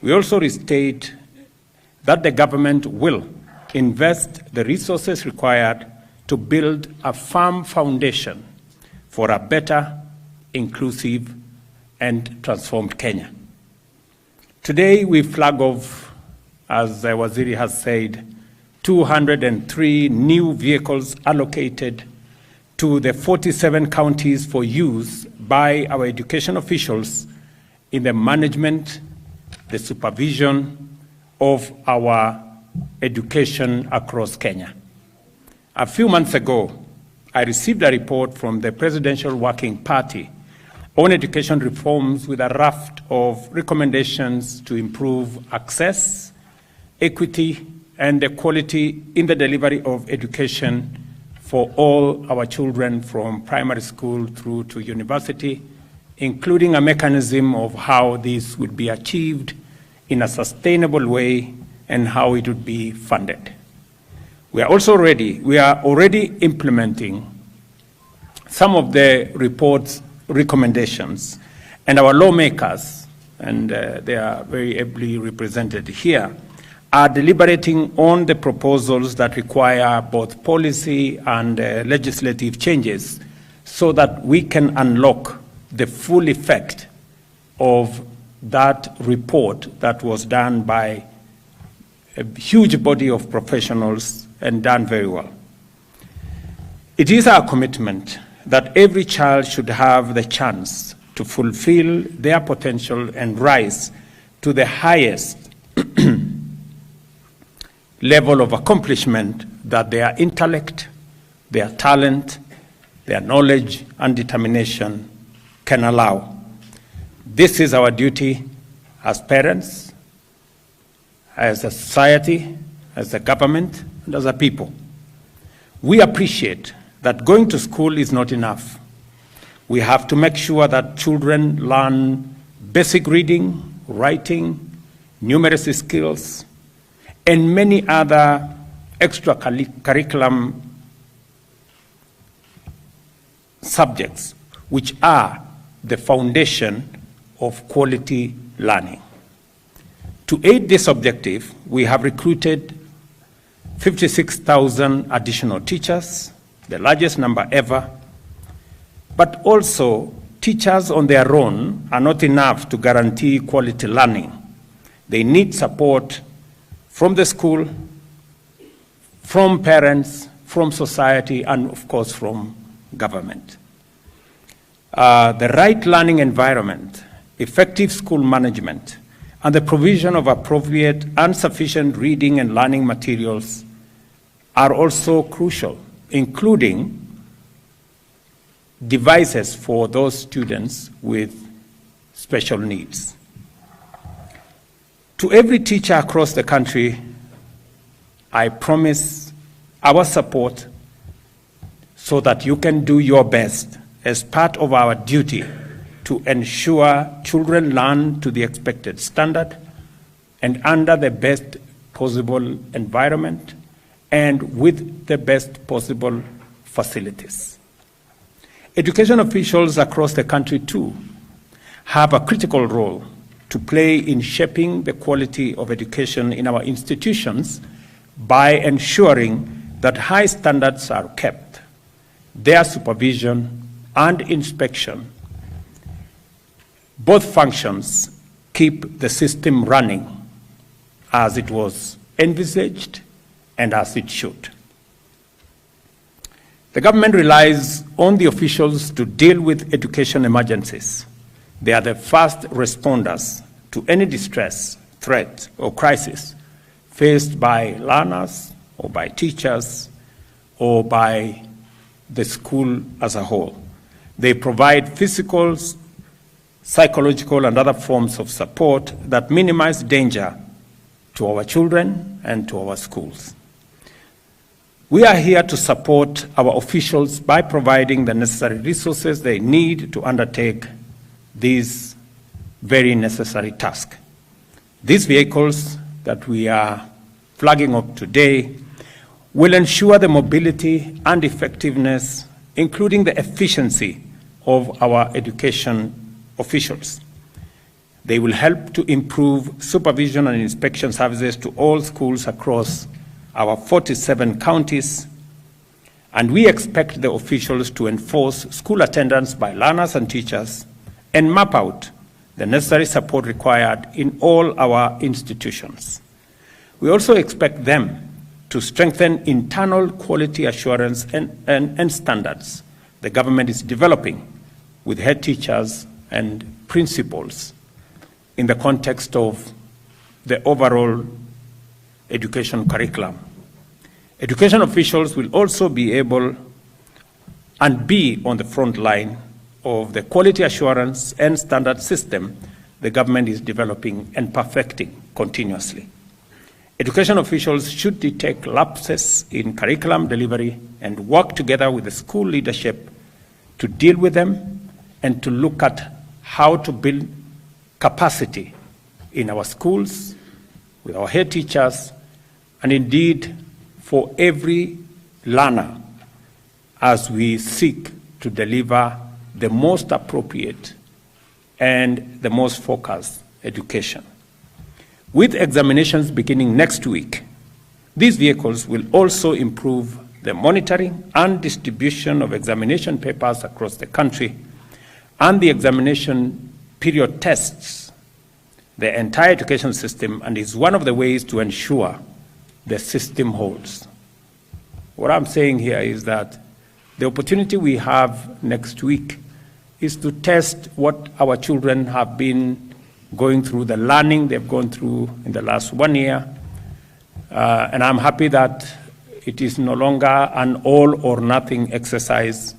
We also restate that the government will invest the resources required to build a firm foundation for a better, inclusive, and transformed Kenya. Today, we flag off, as Waziri has said, 203 new vehicles allocated to the 47 counties for use by our education officials in the management, the supervision of our education across Kenya. A few months ago, I received a report from the Presidential Working Party on education reforms with a raft of recommendations to improve access, equity, and the quality in the delivery of education for all our children from primary school through to university, including a mechanism of how this would be achieved in a sustainable way and how it would be funded. We are already implementing some of the report's recommendations, and our lawmakers, and they are very ably represented here, are deliberating on the proposals that require both policy and legislative changes so that we can unlock the full effect of that report that was done by a huge body of professionals and done very well. It is our commitment that every child should have the chance to fulfill their potential and rise to the highest level of accomplishment that their intellect, their talent, their knowledge, and determination can allow. This is our duty as parents, as a society, as a government, and as a people. We appreciate that going to school is not enough. We have to make sure that children learn basic reading, writing, numeracy skills, and many other extracurriculum subjects which are the foundation of quality learning. To aid this objective, we have recruited 56,000 additional teachers, the largest number ever, but also teachers on their own are not enough to guarantee quality learning. They need support from the school, from parents, from society, and of course from government. The right learning environment, effective school management, and the provision of appropriate and sufficient reading and learning materials are also crucial, including devices for those students with special needs. To every teacher across the country, I promise our support so that you can do your best as part of our duty to ensure children learn to the expected standard and under the best possible environment and with the best possible facilities. Education officials across the country, too, have a critical role to play in shaping the quality of education in our institutions by ensuring that high standards are kept. Their supervision and inspection, both functions, keep the system running as it was envisaged and as it should. The government relies on the officials to deal with education emergencies. They are the first responders to any distress, threat, or crisis faced by learners or by teachers or by the school as a whole. They provide physical, psychological, and other forms of support that minimize danger to our children and to our schools. We are here to support our officials by providing the necessary resources they need to undertake these very necessary tasks. These vehicles that we are flagging up today will ensure the mobility and effectiveness, including the efficiency of our education officials. They will help to improve supervision and inspection services to all schools across our 47 counties, and we expect the officials to enforce school attendance by learners and teachers and map out the necessary support required in all our institutions. We also expect them to strengthen internal quality assurance and standards the government is developing with head teachers and principals in the context of the overall education curriculum. Education officials will also be able and be on the front line of the quality assurance and standard system the government is developing and perfecting continuously. Education officials should detect lapses in curriculum delivery and work together with the school leadership to deal with them and to look at how to build capacity in our schools, with our head teachers, and indeed for every learner as we seek to deliver the most appropriate and the most focused education. With examinations beginning next week, these vehicles will also improve the monitoring and distribution of examination papers across the country, and the examination period tests the entire education system and is one of the ways to ensure the system holds. What I'm saying here is that the opportunity we have next week is to test what our children have been going through, the learning they've gone through in the last 1 year. And I'm happy that it is no longer an all or nothing exercise.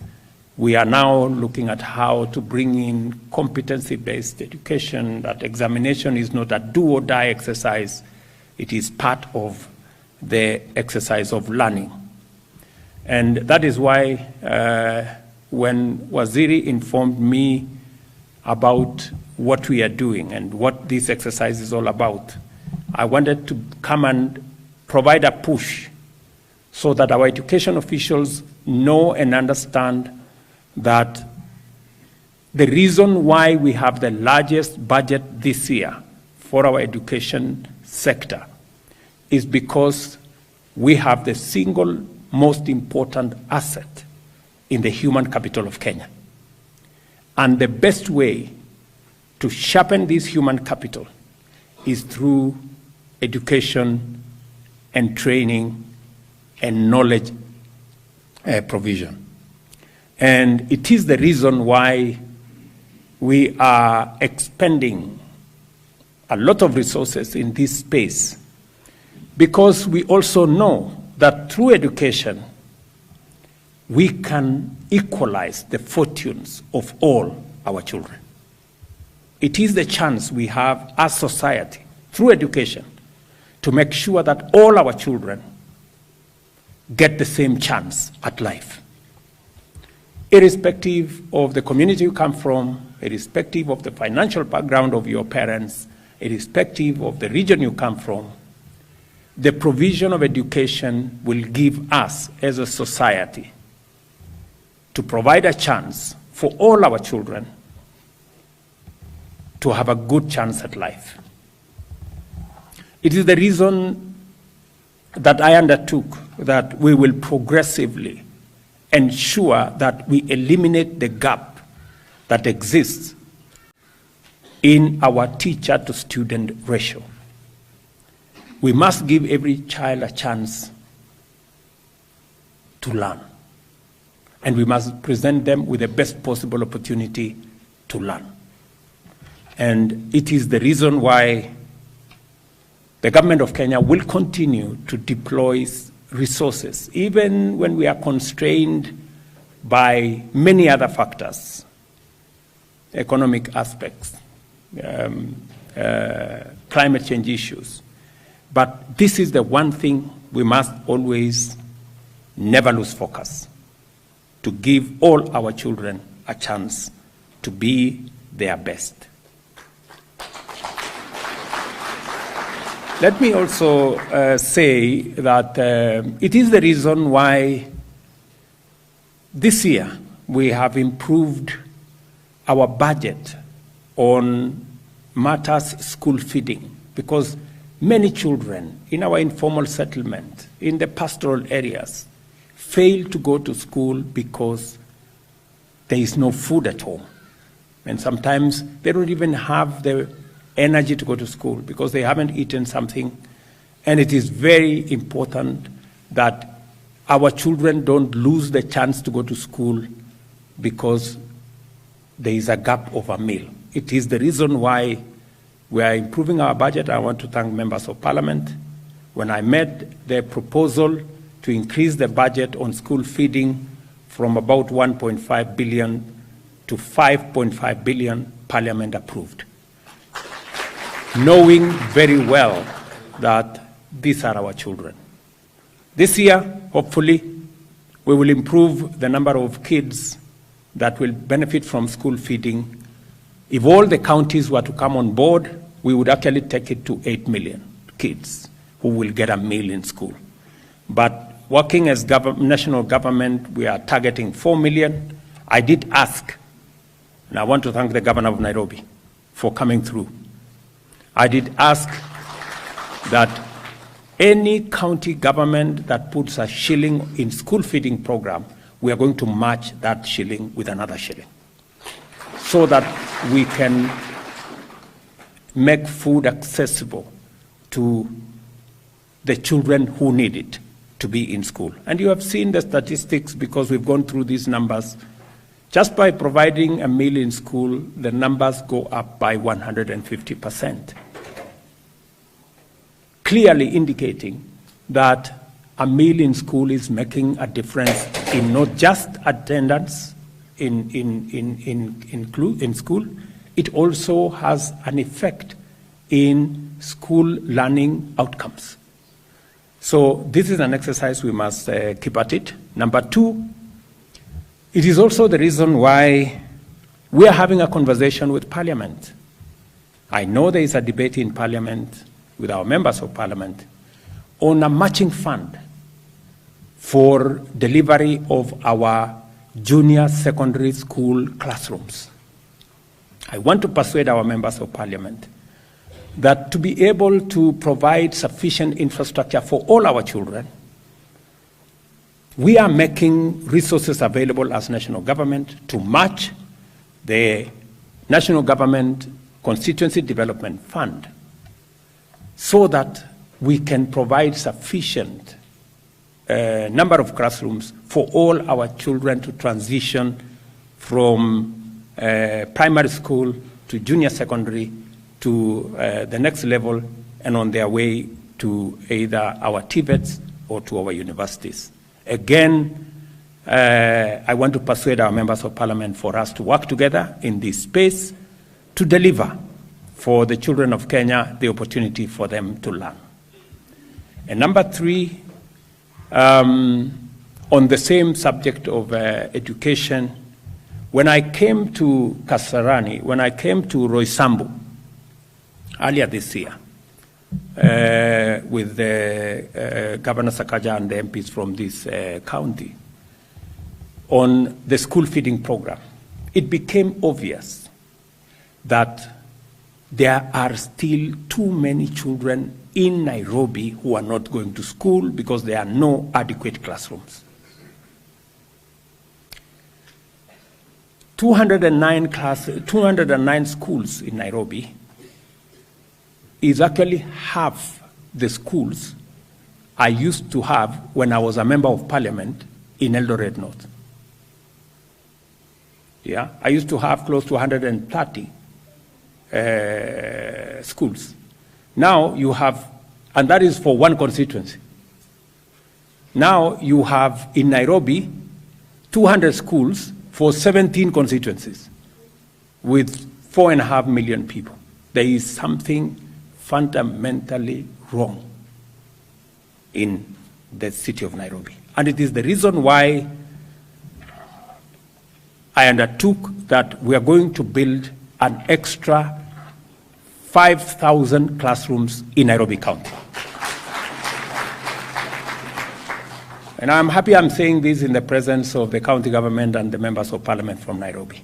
We are now looking at how to bring in competency-based education, that examination is not a do or die exercise. It is part of the exercise of learning. And that is why when Waziri informed me about what we are doing and what this exercise is all about, I wanted to come and provide a push so that our education officials know and understand that the reason why we have the largest budget this year for our education sector is because we have the single most important asset in the human capital of Kenya. And the best way to sharpen this human capital is through education and training and knowledge provision. And it is the reason why we are expending a lot of resources in this space, because we also know that through education, we can equalize the fortunes of all our children. It is the chance we have as society, through education, to make sure that all our children get the same chance at life. Irrespective of the community you come from, irrespective of the financial background of your parents, irrespective of the region you come from, the provision of education will give us as a society to provide a chance for all our children to have a good chance at life. It is the reason that I undertook that we will progressively ensure that we eliminate the gap that exists in our teacher-to-student ratio. We must give every child a chance to learn, and we must present them with the best possible opportunity to learn. And it is the reason why the government of Kenya will continue to deploy resources, even when we are constrained by many other factors, economic aspects, climate change issues. But this is the one thing we must always never lose focus, to give all our children a chance to be their best. Let me also say that it is the reason why this year we have improved our budget on matters school feeding, because many children in our informal settlement, in the pastoral areas, fail to go to school because there is no food at home. And sometimes they don't even have the energy to go to school because they haven't eaten something. And it is very important that our children don't lose the chance to go to school because there is a gap of a meal. It is the reason why we are improving our budget. I want to thank members of parliament. When I made the proposal to increase the budget on school feeding from about 1.5 billion to 5.5 billion, parliament approved, knowing very well that these are our children. This year, hopefully, we will improve the number of kids that will benefit from school feeding. If all the counties were to come on board, we would actually take it to 8 million kids who will get a meal in school. But working as national government, we are targeting 4 million. I did ask, and I want to thank the governor of Nairobi for coming through. I did ask that any county government that puts a shilling in school feeding program, we are going to match that shilling with another shilling so that we can make food accessible to the children who need it to be in school. And you have seen the statistics because we've gone through these numbers. Just by providing a meal in school, the numbers go up by 150%. Clearly indicating that a meal in school is making a difference in not just attendance in school, it also has an effect in school learning outcomes. So this is an exercise we must keep at it. Number two, it is also the reason why we are having a conversation with Parliament. I know there is a debate in Parliament with our members of Parliament on a matching fund for delivery of our junior secondary school classrooms. I want to persuade our members of Parliament that to be able to provide sufficient infrastructure for all our children, we are making resources available as national government to match the national government constituency development fund so that we can provide sufficient number of classrooms for all our children to transition from primary school to junior secondary to the next level and on their way to either our TVETs or to our universities. Again, I want to persuade our members of Parliament for us to work together in this space to deliver for the children of Kenya the opportunity for them to learn. And number three, on the same subject of education, when I came to Kasarani, when I came to Roysambu earlier this year, with Governor Sakaja and the MPs from this county, on the school feeding program, it became obvious that there are still too many children in Nairobi who are not going to school because there are no adequate classrooms. 209 schools in Nairobi is actually half the schools I used to have when I was a member of Parliament in Eldoret North. Yeah, I used to have close to 130 schools. Now you have, and that is for one constituency. Now you have in Nairobi 200 schools for 17 constituencies with 4.5 million people. There is something fundamentally wrong in the city of Nairobi. And it is the reason why I undertook that we are going to build an extra 5,000 classrooms in Nairobi County. And I'm happy I'm saying this in the presence of the county government and the members of Parliament from Nairobi.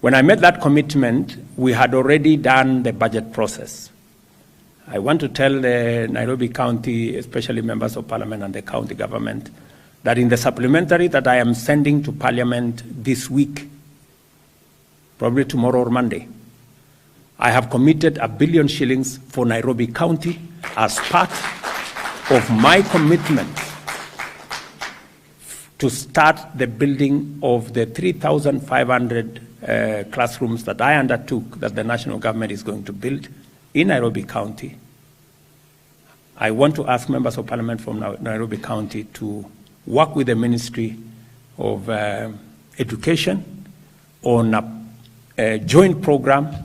When I made that commitment, we had already done the budget process. I want to tell the Nairobi County, especially members of Parliament and the county government, that in the supplementary that I am sending to Parliament this week, probably tomorrow or Monday, I have committed R1 billion shillings for Nairobi County as part of my commitment to start the building of the 3,500 classrooms that I undertook that the national government is going to build in Nairobi County. I want to ask members of Parliament from Nairobi County to work with the Ministry of Education on a joint program,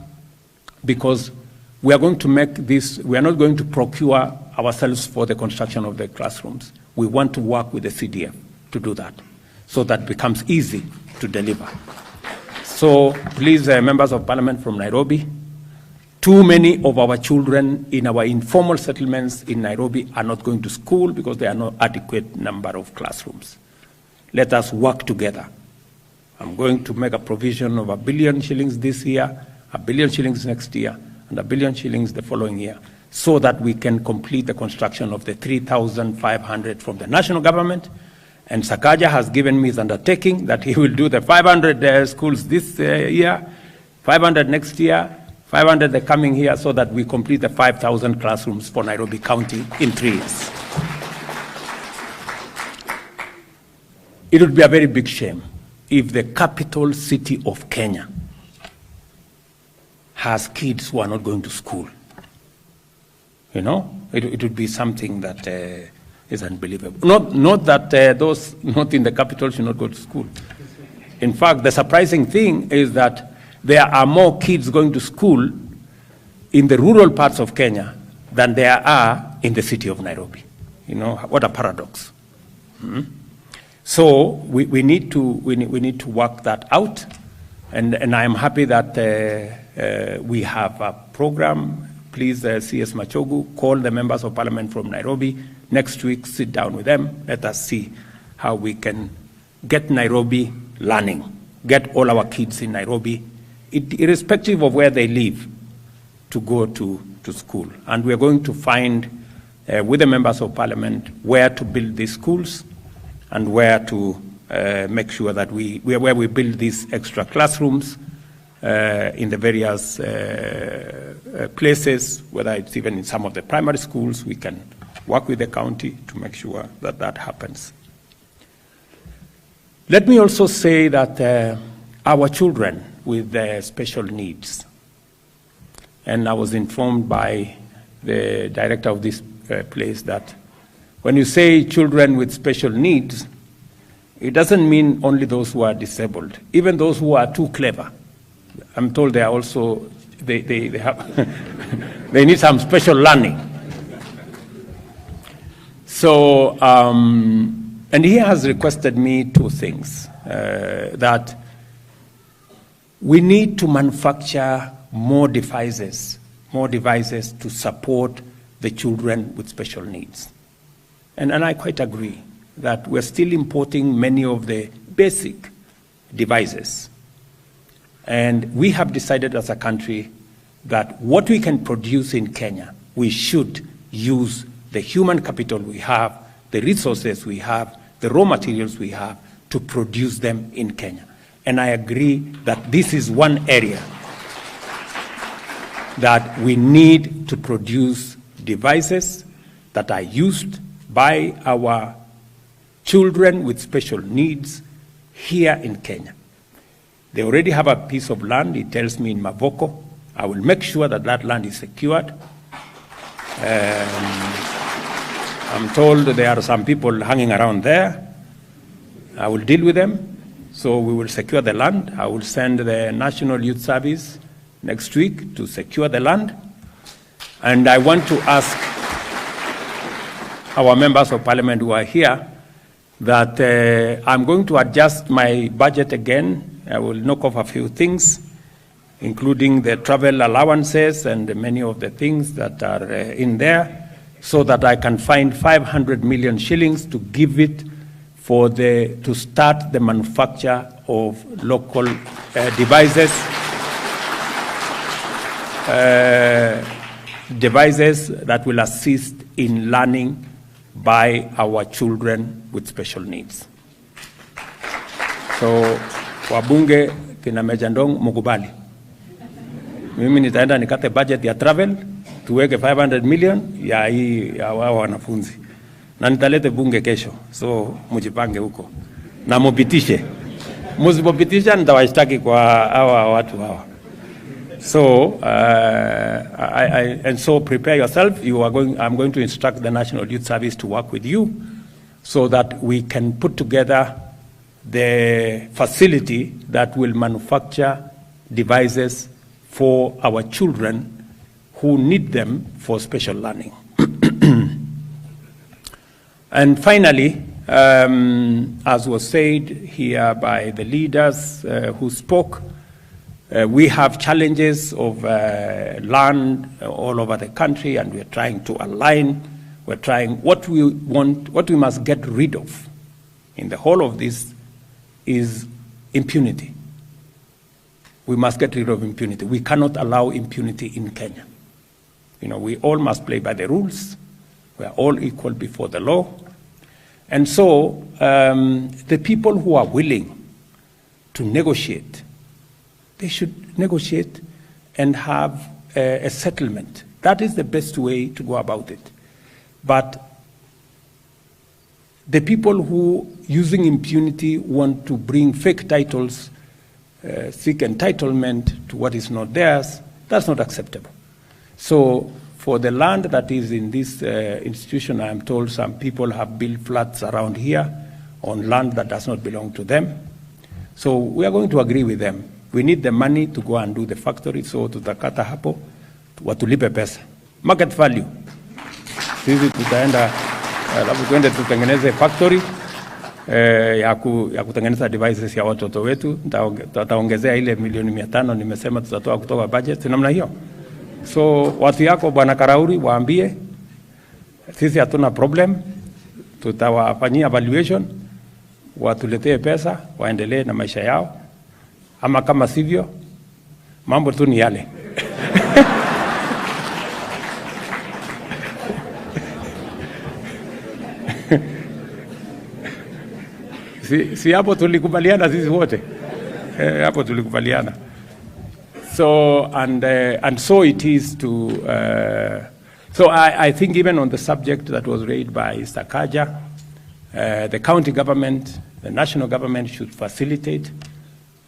because we are going to make this, we are not going to procure ourselves for the construction of the classrooms. We want to work with the CDF to do that, so that becomes easy to deliver. So please, members of Parliament from Nairobi, too many of our children in our informal settlements in Nairobi are not going to school because there are no adequate number of classrooms. Let us work together. I'm going to make a provision of R1 billion shillings this year, R1 billion shillings next year, and R1 billion shillings the following year, so that we can complete the construction of the 3,500 from the national government. And Sakaja has given me his undertaking that he will do the 500 schools this year, 500 next year, 500 the coming year, so that we complete the 5,000 classrooms for Nairobi County in 3 years. It would be a very big shame if the capital city of Kenya has kids who are not going to school. You know, it would be something that is unbelievable. Not that those not in the capital should not go to school. In fact, the surprising thing is that there are more kids going to school in the rural parts of Kenya than there are in the city of Nairobi. You know, what a paradox. So we need to work that out, and I am happy that we have a program. Please, CS Machogu, call the members of Parliament from Nairobi next week, sit down with them, let us see how we can get Nairobi learning, get all our kids in Nairobi, irrespective of where they live, to go to school. And we are going to find, with the members of Parliament, where to build these schools and where to make sure that where we build these extra classrooms in the various places, whether it's even in some of the primary schools. We can work with the county to make sure that that happens. Let me also say that our children with special needs, and I was informed by the director of this place that when you say children with special needs, it doesn't mean only those who are disabled, even those who are too clever. I'm told they are also, they have, they need some special learning. So, and he has requested me 2 things, that we need to manufacture more devices to support the children with special needs. And I quite agree that we're still importing many of the basic devices. And we have decided as a country that what we can produce in Kenya, we should use the human capital we have, the resources we have, the raw materials we have to produce them in Kenya. And I agree that this is one area that we need to produce devices that are used by our children with special needs here in Kenya. They already have a piece of land, he tells me, in Mavoko. I will make sure that that land is secured. I'm told there are some people hanging around there. I will deal with them. So we will secure the land. I will send the National Youth Service next week to secure the land. And I want to ask our members of Parliament who are here that I'm going to adjust my budget again. I will knock off a few things, including the travel allowances and many of the things that are in there, so that I can find 500 million shillings to give it to start the manufacture of local devices that will assist in learning by our children with special needs. So, wabunge kina Meja Ndong mukubali. Mimi nitaenda nikate budget ya travel, tuweke 500 million ya wao wanafunzi. Na nitalete bunge kesho, so mujipange huko. Na mupitishe. Musipopitisha nitawashtaki kwa hawa watu hawa. So, and so prepare yourself. I'm going to instruct the National Youth Service to work with you so that we can put together the facility that will manufacture devices for our children who need them for special learning. And finally, as was said here by the leaders who spoke, we have challenges of land all over the country, and we're trying to align. We're trying what we must get rid of in the whole of this is impunity. We must get rid of impunity. We cannot allow impunity in Kenya. You know, we all must play by the rules. We are all equal before the law. And so the people who are willing to negotiate, they should negotiate and have a settlement. That is the best way to go about it. But the people who, using impunity, want to bring fake titles, seek entitlement to what is not theirs, that's not acceptable. So for the land that is in this institution, I am told some people have built flats around here on land that does not belong to them. So we are going to agree with them. We need the money to go and do the factory, so tutakata hapo, watulipe pesa. Market value. Sisi tutaenda, labda tuende tutengeneze factory ya kutengeneza devices ya watoto wetu, tutaongezea ile milioni 500 nimesema tutatoa kutoka budget, namna hiyo. So watu yako Bwana Karauri waambie, sisi hatuna problem, tutawafanyia evaluation, watuletee pesa, waendelee na maisha yao. Ama kama sivyo, mambo tu ni yale. Si hapo tulikubaliana sisi wote. Hapo tulikubaliana. So and so it is to so I think even on the subject that was raised by Sakaja, the county government, the national government should facilitate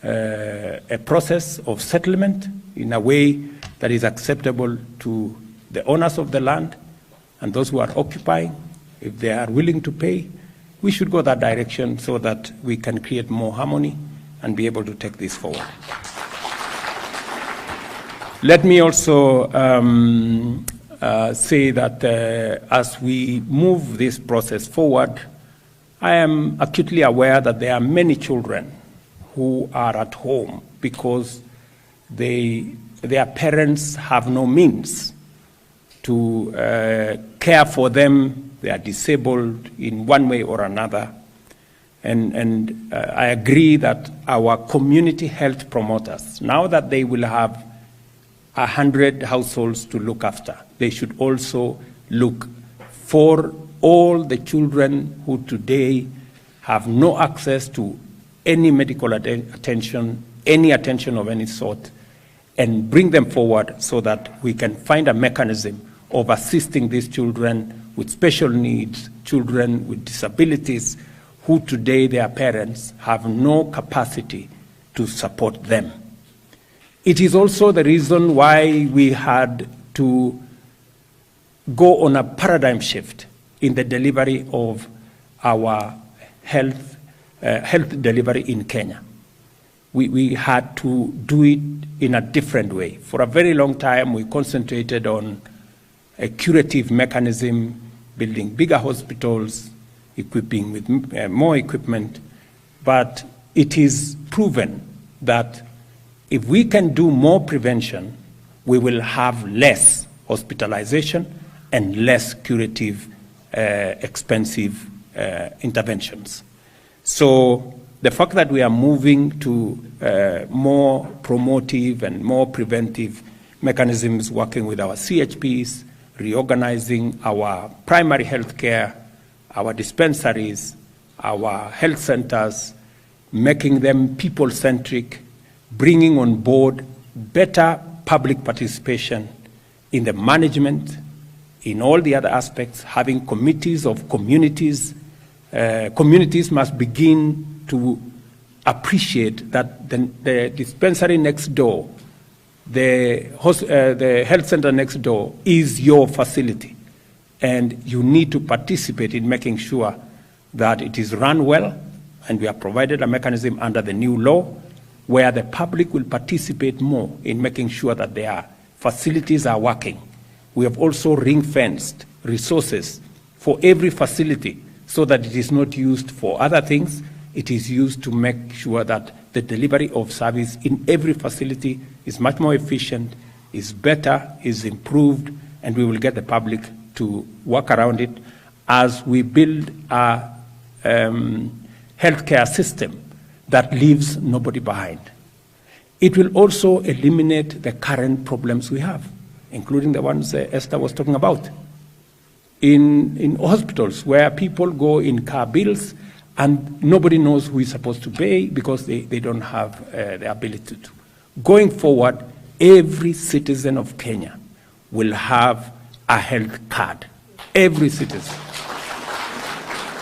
a process of settlement in a way that is acceptable to the owners of the land and those who are occupying. If they are willing to pay, we should go that direction so that we can create more harmony and be able to take this forward. Let me also say that as we move this process forward, I am acutely aware that there are many children who are at home because their parents have no means to care for them. They are disabled in one way or another. And I agree that our community health promoters, now that they will have 100 households to look after, they should also look for all the children who today have no access to any medical attention, any attention of any sort, and bring them forward so that we can find a mechanism of assisting these children with special needs, children with disabilities, who today their parents have no capacity to support them. It is also the reason why we had to go on a paradigm shift in the delivery of our health delivery in Kenya. We had to do it in a different way. For a very long time, we concentrated on a curative mechanism, building bigger hospitals, equipping with more equipment. But it is proven that if we can do more prevention, we will have less hospitalization and less curative, expensive interventions. So the fact that we are moving to more promotive and more preventive mechanisms, working with our CHPs, reorganizing our primary health care, our dispensaries, our health centers, making them people-centric, bringing on board better public participation in the management, in all the other aspects, having committees of communities. Communities must begin to appreciate that the dispensary next door, the health center next door is your facility, and you need to participate in making sure that it is run well, and we have provided a mechanism under the new law where the public will participate more in making sure that their facilities are working. We have also ring-fenced resources for every facility so that it is not used for other things. It is used to make sure that the delivery of service in every facility is much more efficient, is better, is improved, and we will get the public to work around it as we build a healthcare system that leaves nobody behind. It will also eliminate the current problems we have, including the ones Esther was talking about. In hospitals where people go in car bills and nobody knows who is supposed to pay because they don't have the ability to. Going forward, every citizen of Kenya will have a health card. Every citizen.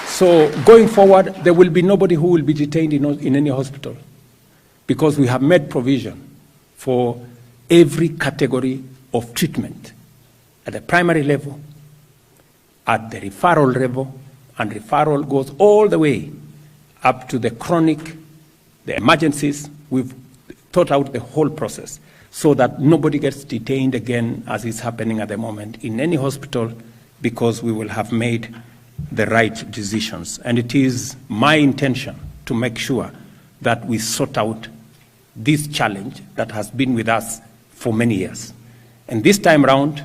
So going forward, there will be nobody who will be detained in any hospital because we have made provision for every category of treatment at the primary level, at the referral level, and referral goes all the way up to the chronic, the emergencies. We've thought out the whole process so that nobody gets detained again as is happening at the moment in any hospital, because we will have made the right decisions. And it is my intention to make sure that we sort out this challenge that has been with us for many years. And this time round,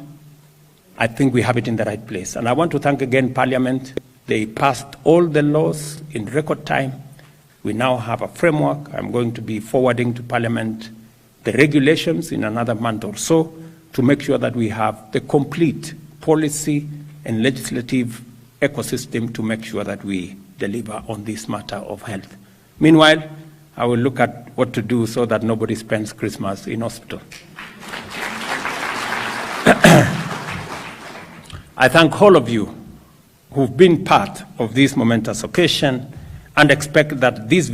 I think we have it in the right place. And I want to thank again Parliament. They passed all the laws in record time. We now have a framework. I'm going to be forwarding to Parliament the regulations in another month or so to make sure that we have the complete policy and legislative ecosystem to make sure that we deliver on this matter of health. Meanwhile, I will look at what to do so that nobody spends Christmas in hospital. I thank all of you who've been part of this momentous occasion and expect that this